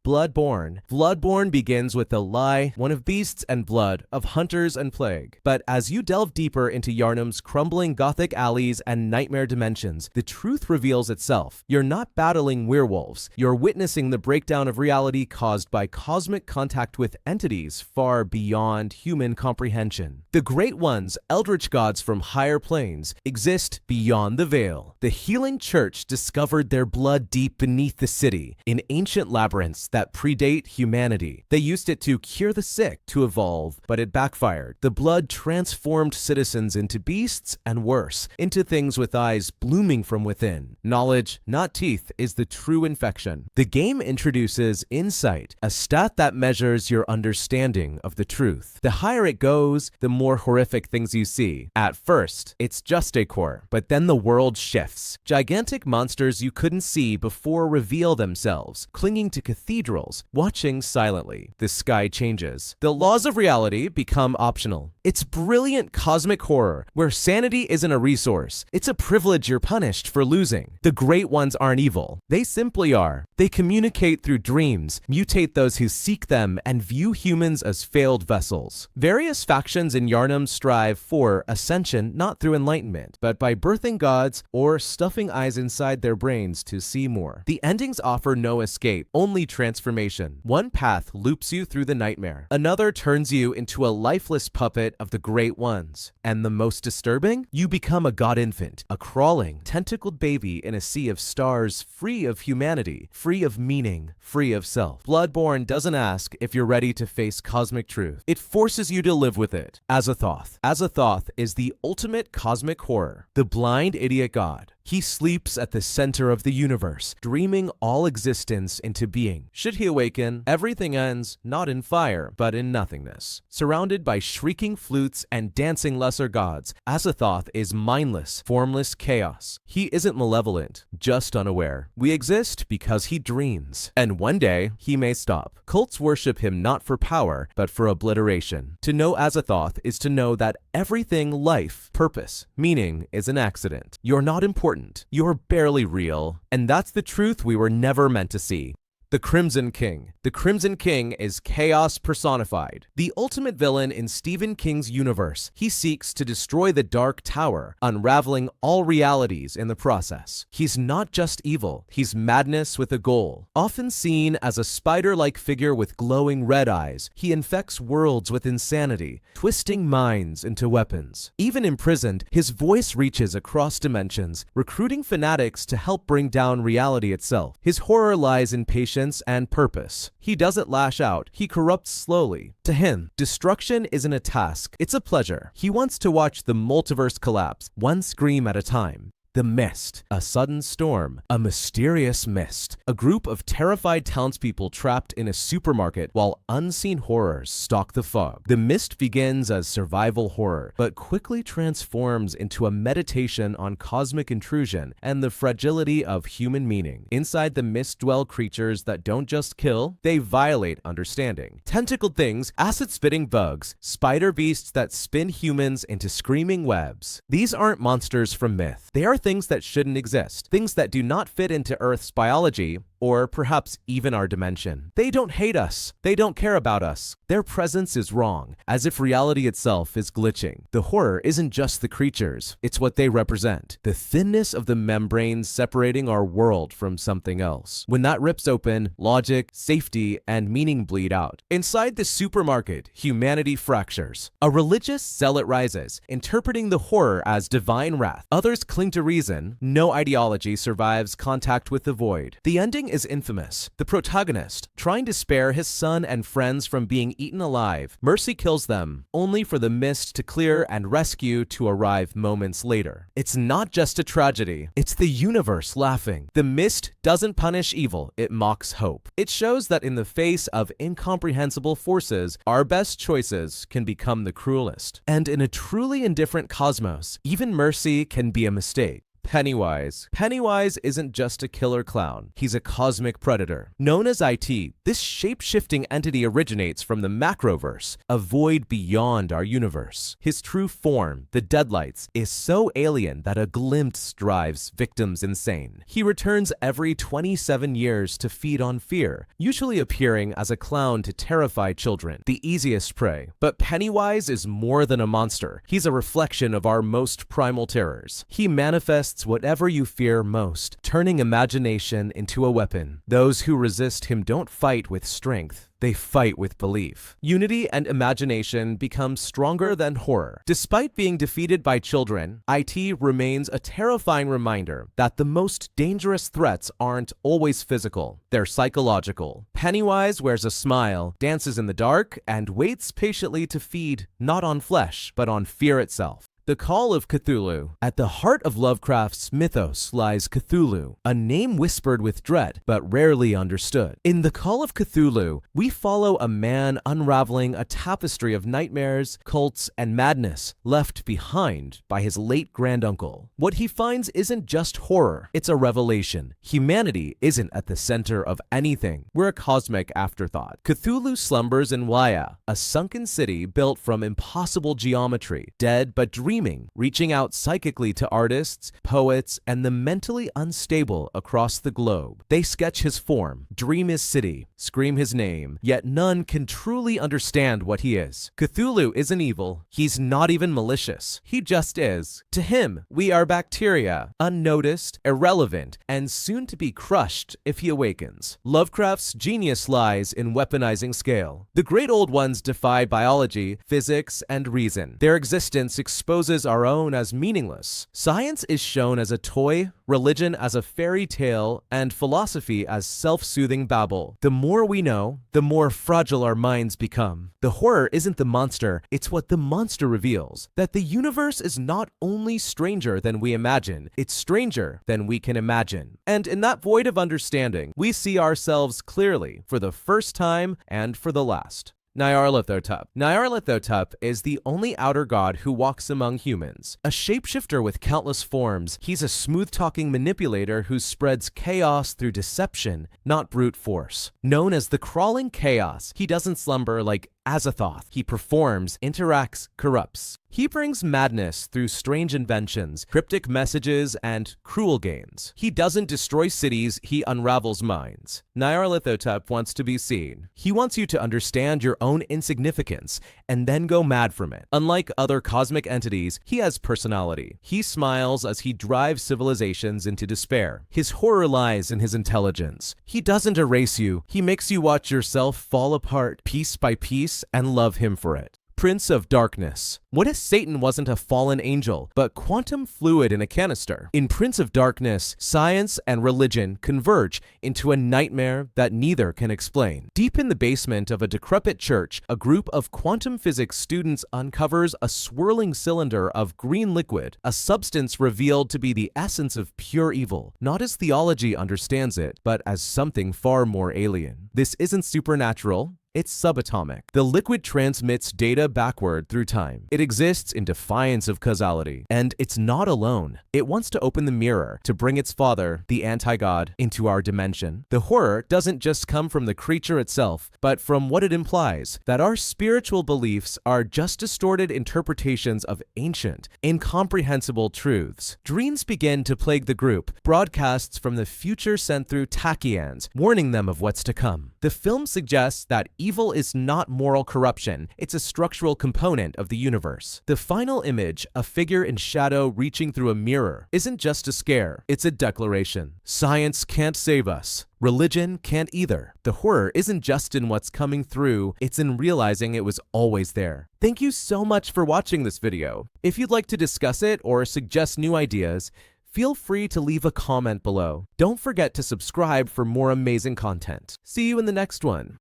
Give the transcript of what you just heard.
Bloodborne. Bloodborne begins with the lie, one of beasts and blood, of hunters and plague. But as you delve deeper into Yharnam's crumbling gothic alleys and nightmare dimensions, the truth reveals itself. You're not battling werewolves. You're witnessing the breakdown of reality caused by cosmic contact with entities far beyond human comprehension. The Great Ones, eldritch gods from higher planes, exist beyond the veil. The healing church discovered their blood deep beneath the city, in ancient labyrinths that predate humanity. They used it to cure the sick, to evolve, but it backfired. The blood transformed citizens into beasts and worse, into things with eyes blooming from within. Knowledge, not teeth, is the true infection. The game introduces insight, a stat that measures your understanding of the truth. The higher it goes, the more horrific things you see. At first, it's just a core, but then the world shifts. Gigantic monsters you couldn't see before reveal themselves, clinging to cathedrals, watching silently. The sky changes. The laws of reality become optional. It's brilliant cosmic horror, where sanity isn't a resource. It's a privilege you're punished for losing. The Great Ones aren't evil. They simply are. They communicate through dreams, mutate those who seek them, and view humans as failed vessels. Various factions in Yharnam strive for ascension not through enlightenment, but by birthing gods or stuffing eyes inside their brains to see more. The endings offer no escape, only transformation. One path loops you through the nightmare. Another turns you into a lifeless puppet of the Great Ones. And the most disturbing? You become a god infant, a crawling, tentacled baby in a sea of stars, free of humanity, free of meaning, free of self. Bloodborne doesn't ask if you're ready to face cosmic truth. It forces you to live with it. Azathoth. Azathoth is the ultimate cosmic horror, the blind idiot god. He sleeps at the center of the universe, dreaming all existence into being. Should he awaken, everything ends not in fire, but in nothingness. Surrounded by shrieking flutes and dancing lesser gods, Azathoth is mindless, formless chaos. He isn't malevolent, just unaware. We exist because he dreams. And one day, he may stop. Cults worship him not for power, but for obliteration. To know Azathoth is to know that everything life, purpose, meaning is an accident. You're not important. You're barely real. And that's the truth we were never meant to see. The Crimson King. The Crimson King is chaos personified. The ultimate villain in Stephen King's universe. He seeks to destroy the Dark Tower, unraveling all realities in the process. He's not just evil, he's madness with a goal. Often seen as a spider-like figure with glowing red eyes, he infects worlds with insanity, twisting minds into weapons. Even imprisoned, his voice reaches across dimensions, recruiting fanatics to help bring down reality itself. His horror lies in patience and purpose. He doesn't lash out, he corrupts slowly. To him, destruction isn't a task, it's a pleasure. He wants to watch the multiverse collapse, one scream at a time. The Mist. A sudden storm. A mysterious mist. A group of terrified townspeople trapped in a supermarket while unseen horrors stalk the fog. The Mist begins as survival horror, but quickly transforms into a meditation on cosmic intrusion and the fragility of human meaning. Inside the Mist dwell creatures that don't just kill, they violate understanding. Tentacled things, acid-spitting bugs, spider beasts that spin humans into screaming webs. These aren't monsters from myth. They are things that shouldn't exist, things that do not fit into Earth's biology, or perhaps even our dimension. They don't hate us. They don't care about us. Their presence is wrong, as if reality itself is glitching. The horror isn't just the creatures, it's what they represent. The thinness of the membrane separating our world from something else. When that rips open, logic, safety, and meaning bleed out. Inside the supermarket, humanity fractures. A religious zealot rises, interpreting the horror as divine wrath. Others cling to reason. No ideology survives contact with the void. The ending is infamous. The protagonist, trying to spare his son and friends from being eaten alive, mercy kills them, only for the mist to clear and rescue to arrive moments later. It's not just a tragedy, it's the universe laughing. The mist doesn't punish evil, it mocks hope. It shows that in the face of incomprehensible forces, our best choices can become the cruelest. And in a truly indifferent cosmos, even mercy can be a mistake. Pennywise. Pennywise isn't just a killer clown. He's a cosmic predator. Known as IT, this shape-shifting entity originates from the macroverse, a void beyond our universe. His true form, the Deadlights, is so alien that a glimpse drives victims insane. He returns every 27 years to feed on fear, usually appearing as a clown to terrify children, the easiest prey. But Pennywise is more than a monster. He's a reflection of our most primal terrors. He manifests whatever you fear most, turning imagination into a weapon. Those who resist him don't fight with strength. They fight with belief. Unity and imagination become stronger than horror. Despite being defeated by children, IT remains a terrifying reminder that the most dangerous threats aren't always physical. They're psychological. Pennywise wears a smile, dances in the dark, and waits patiently to feed not on flesh, but on fear itself. The Call of Cthulhu. At the heart of Lovecraft's mythos lies Cthulhu, a name whispered with dread, but rarely understood. In The Call of Cthulhu, we follow a man unraveling a tapestry of nightmares, cults, and madness left behind by his late granduncle. What he finds isn't just horror, it's a revelation. Humanity isn't at the center of anything. We're a cosmic afterthought. Cthulhu slumbers in Waya, a sunken city built from impossible geometry, dead but dreaming, reaching out psychically to artists, poets, and the mentally unstable across the globe. They sketch his form, dream his city, scream his name, yet none can truly understand what he is. Cthulhu isn't evil. He's not even malicious. He just is. To him, we are bacteria, unnoticed, irrelevant, and soon to be crushed if he awakens. Lovecraft's genius lies in weaponizing scale. The great old ones defy biology, physics, and reason. Their existence exposes our own as meaningless. Science is shown as a toy, religion as a fairy tale, and philosophy as self-soothing babble. The more we know, the more fragile our minds become. The horror isn't the monster, it's what the monster reveals. That the universe is not only stranger than we imagine, it's stranger than we can imagine. And in that void of understanding, we see ourselves clearly for the first time and for the last. Nyarlathotep. Nyarlathotep is the only outer god who walks among humans. A shapeshifter with countless forms, he's a smooth-talking manipulator who spreads chaos through deception, not brute force. Known as the Crawling Chaos, he doesn't slumber like Azathoth. He performs, interacts, corrupts. He brings madness through strange inventions, cryptic messages, and cruel games. He doesn't destroy cities, he unravels minds. Nyarlathotep wants to be seen. He wants you to understand your own insignificance and then go mad from it. Unlike other cosmic entities, he has personality. He smiles as he drives civilizations into despair. His horror lies in his intelligence. He doesn't erase you. He makes you watch yourself fall apart piece by piece and love him for it. Prince of Darkness. What if Satan wasn't a fallen angel, but quantum fluid in a canister? In Prince of Darkness, science and religion converge into a nightmare that neither can explain. Deep in the basement of a decrepit church, a group of quantum physics students uncovers a swirling cylinder of green liquid, a substance revealed to be the essence of pure evil, not as theology understands it, but as something far more alien. This isn't supernatural. It's subatomic. The liquid transmits data backward through time. It exists in defiance of causality. And it's not alone. It wants to open the mirror to bring its father, the anti-god, into our dimension. The horror doesn't just come from the creature itself, but from what it implies, that our spiritual beliefs are just distorted interpretations of ancient, incomprehensible truths. Dreams begin to plague the group, broadcasts from the future sent through tachyons, warning them of what's to come. The film suggests that evil is not moral corruption, it's a structural component of the universe. The final image, a figure in shadow reaching through a mirror, isn't just a scare, it's a declaration. Science can't save us. Religion can't either. The horror isn't just in what's coming through, it's in realizing it was always there. Thank you so much for watching this video. If you'd like to discuss it or suggest new ideas, feel free to leave a comment below. Don't forget to subscribe for more amazing content. See you in the next one.